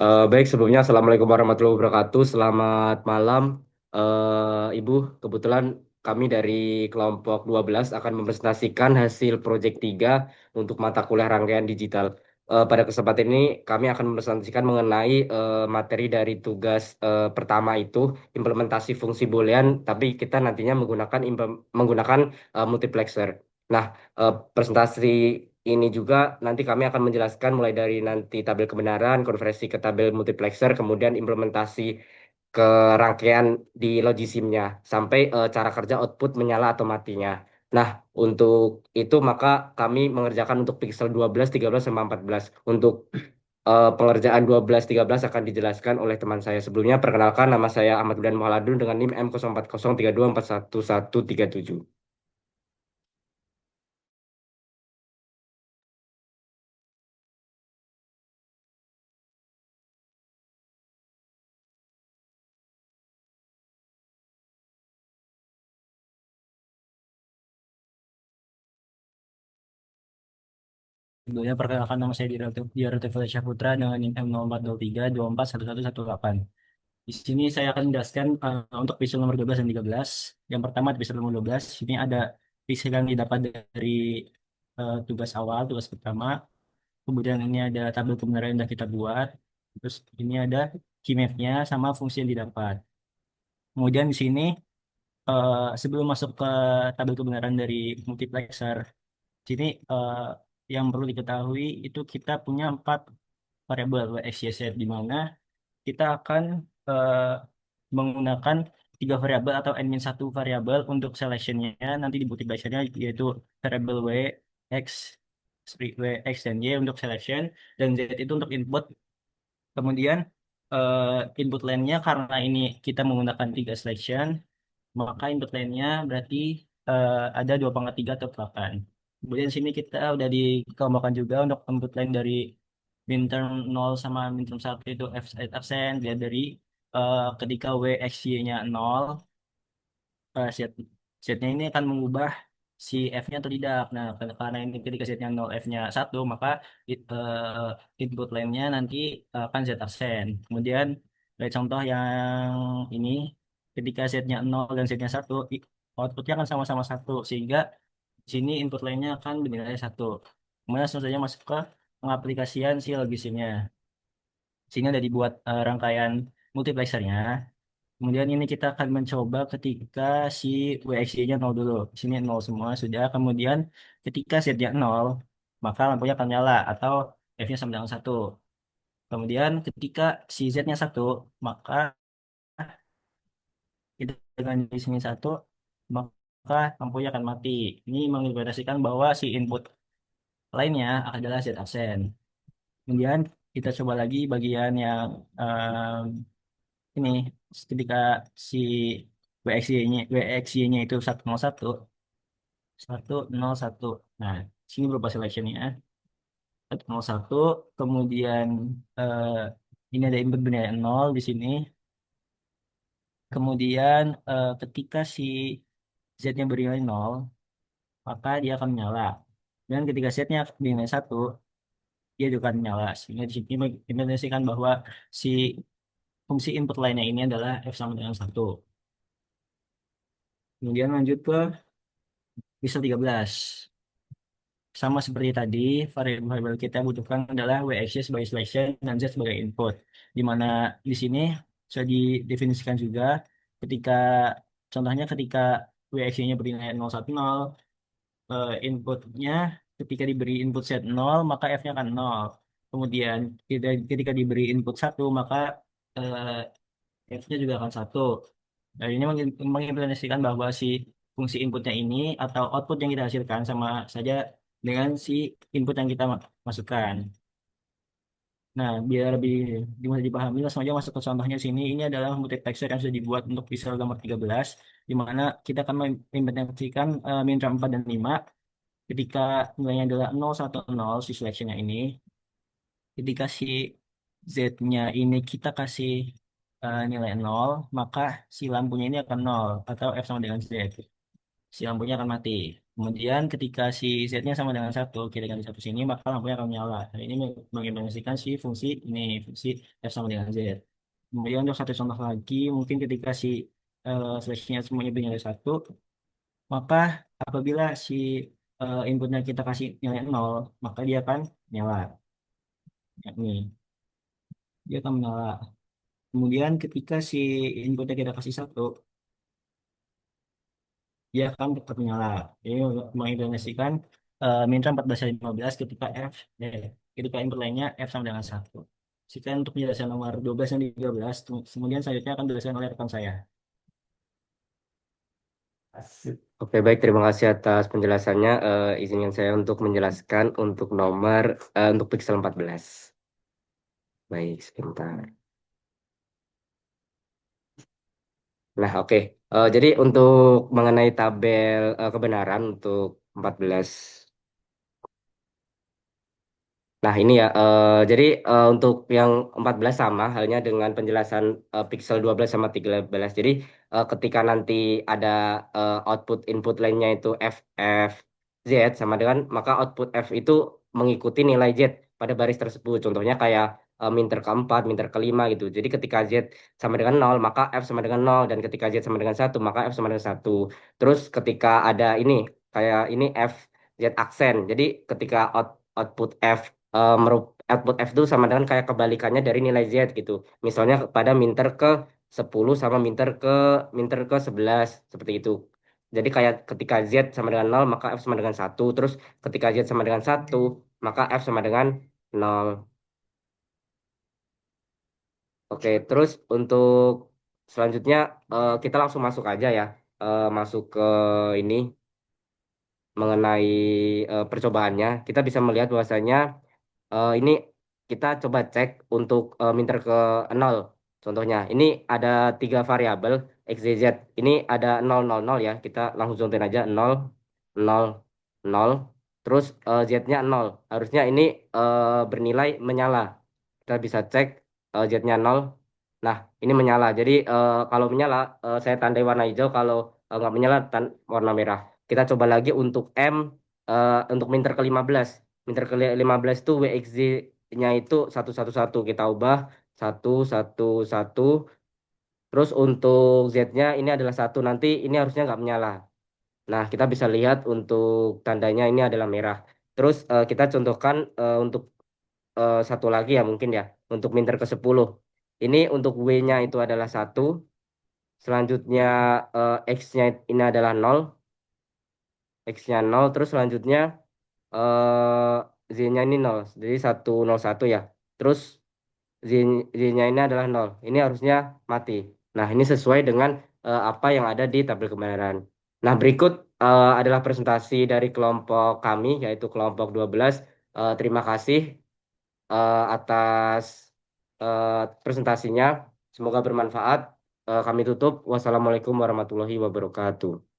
Baik, sebelumnya Assalamualaikum warahmatullahi wabarakatuh. Selamat malam, Ibu. Kebetulan kami dari kelompok 12 akan mempresentasikan hasil proyek 3 untuk mata kuliah rangkaian digital. Pada kesempatan ini kami akan mempresentasikan mengenai materi dari tugas pertama itu implementasi fungsi boolean, tapi kita nantinya menggunakan multiplexer. Nah, presentasi ini juga nanti kami akan menjelaskan mulai dari nanti tabel kebenaran, konversi ke tabel multiplexer, kemudian implementasi ke rangkaian di logisimnya, sampai cara kerja output menyala atau matinya. Nah, untuk itu maka kami mengerjakan untuk pixel 12, 13, sama 14. Untuk pengerjaan 12, 13 akan dijelaskan oleh teman saya sebelumnya. Perkenalkan, nama saya Ahmad Budan Muhaladun dengan NIM M0403241137. Sebelumnya perkenalkan nama saya Diarto Felicia Putra dengan NIM M0403241118. Di sini saya akan menjelaskan untuk pixel nomor 12 dan 13. Yang pertama di pixel nomor 12, ini ada pixel yang didapat dari tugas awal, tugas pertama. Kemudian ini ada tabel kebenaran yang sudah kita buat. Terus ini ada key map-nya sama fungsi yang didapat. Kemudian di sini sebelum masuk ke tabel kebenaran dari multiplexer, sini yang perlu diketahui itu kita punya 4 variabel x, y, z, di mana kita akan eh, menggunakan 3 variabel atau n-1 variabel untuk selectionnya nanti di multiplexernya, yaitu variabel w, x, w, x dan y untuk selection, dan z itu untuk input. Kemudian eh, input line-nya, karena ini kita menggunakan 3 selection, maka input line-nya berarti ada 2/3 atau 8. Kemudian sini kita udah dikelompokkan juga untuk input line dari minterm 0 sama minterm 1 itu F absen, dia dari ketika W X Y-nya 0, set setnya ini akan mengubah si F-nya atau tidak. Nah, karena ini ketika setnya 0 F-nya 1, maka input line-nya nanti akan Z absen. Kemudian dari contoh yang ini, ketika setnya 0 dan setnya 1, outputnya akan sama-sama 1, sehingga di sini input line-nya akan bernilai 1. Kemudian langsung saja masuk ke pengaplikasian si logisnya. Sini ada dibuat rangkaian multiplexernya. Kemudian ini kita akan mencoba ketika si WXY-nya 0 dulu. Di sini 0 semua sudah. Kemudian ketika setnya 0, maka lampunya akan nyala atau F-nya sama dengan 1. Kemudian ketika si Z-nya 1, maka kita dengan di sini 1, maka lampunya akan mati. Ini mengimplementasikan bahwa si input lainnya adalah Z absen. Kemudian kita coba lagi bagian yang ini, ketika si WXY-nya itu 101, 101. Nah, sini berupa selection-nya 101. Kemudian eh, ini ada input bernilai 0 di sini. Kemudian ketika si Z-nya bernilai 0, maka dia akan menyala. Dan ketika Z-nya bernilai 1, dia juga akan menyala. Sehingga di sini mengimplementasikan bahwa si fungsi input lainnya ini adalah F sama dengan 1. Kemudian lanjut ke misal 13. Sama seperti tadi, variabel kita butuhkan adalah WX sebagai selection dan Z sebagai input. Di mana di sini sudah didefinisikan juga ketika, contohnya ketika WX-nya bernilai 010, inputnya ketika diberi input set 0, maka F-nya akan 0. Kemudian ketika diberi input 1, maka F-nya juga akan 1. Nah, ini mengimplementasikan bahwa si fungsi inputnya ini atau output yang kita hasilkan sama saja dengan si input yang kita masukkan. Nah, biar lebih mudah dipahami, langsung aja masuk ke contohnya sini. Ini adalah multiplexer yang sudah dibuat untuk pixel nomor 13, di mana kita akan mengimplementasikan minterm 4 dan 5. Ketika nilainya adalah 0, 1, 0, si selection-nya ini. Ketika si Z-nya ini kita kasih nilai 0, maka si lampunya ini akan 0 atau F sama dengan Z. si lampunya akan mati. Kemudian ketika si Z-nya sama dengan satu, kira dengan satu sini, maka lampunya akan menyala. Nah, ini mengimplementasikan si fungsi ini, fungsi F sama dengan Z. Kemudian untuk satu contoh lagi, mungkin ketika si seleksinya semuanya bernilai satu, maka apabila si inputnya kita kasih nilai nol, maka dia akan nyala. Ini, dia akan menyala. Kemudian ketika si inputnya kita kasih satu, dia akan tetap menyala. Ini mengimplementasikan Mintra 14 dan 15 ketika ketika input lainnya F sama dengan satu. Sekian untuk penjelasan nomor 12 dan 13. Kemudian selanjutnya akan dijelaskan oleh rekan saya. Asik. Oke, baik. Terima kasih atas penjelasannya. Izinkan saya untuk menjelaskan untuk untuk pixel 14. Baik, sebentar. Nah, oke. Jadi untuk mengenai tabel kebenaran untuk 14. Nah, ini ya. Jadi untuk yang 14 sama halnya dengan penjelasan pixel 12 sama 13. Jadi ketika nanti ada output input lainnya itu F, F, Z sama dengan maka output F itu mengikuti nilai Z pada baris tersebut. Contohnya kayak minter keempat, minter kelima gitu. Jadi ketika Z sama dengan nol maka F sama dengan nol. Dan ketika Z sama dengan satu maka F sama dengan satu. Terus ketika ada ini, kayak ini F, Z aksen. Jadi ketika output F output F itu sama dengan kayak kebalikannya dari nilai Z gitu. Misalnya pada minter ke 10 sama minter ke 11 seperti itu. Jadi kayak ketika Z sama dengan nol maka F sama dengan satu. Terus ketika Z sama dengan satu maka F sama dengan nol. Oke, terus untuk selanjutnya kita langsung masuk aja ya. Masuk ke ini mengenai percobaannya. Kita bisa melihat bahwasanya ini kita coba cek untuk minter ke nol. Contohnya, ini ada tiga variabel X, Y, Z. Ini ada 0, 0, 0 ya. Kita langsung contohin aja 0, 0, 0. Terus Z-nya 0. Harusnya ini bernilai menyala. Kita bisa cek Z-nya 0. Nah, ini menyala. Jadi kalau menyala, saya tandai warna hijau. Kalau nggak menyala, warna merah. Kita coba lagi untuk untuk minter ke 15. Minter ke 15 itu WXZ-nya itu 111. Kita ubah 111. Terus untuk Z-nya ini adalah satu. Nanti ini harusnya nggak menyala. Nah, kita bisa lihat untuk tandanya ini adalah merah. Terus kita contohkan untuk satu lagi ya mungkin ya. Untuk minter ke 10. Ini untuk W-nya itu adalah satu. Selanjutnya X-nya ini adalah nol. X-nya nol. Terus selanjutnya eh Z-nya ini nol. Jadi 101 ya. Terus Z, Z-nya ini adalah nol. Ini harusnya mati. Nah, ini sesuai dengan apa yang ada di tabel kebenaran. Nah, berikut adalah presentasi dari kelompok kami, yaitu kelompok 12. Terima kasih atas presentasinya. Semoga bermanfaat. Kami tutup. Wassalamualaikum warahmatullahi wabarakatuh.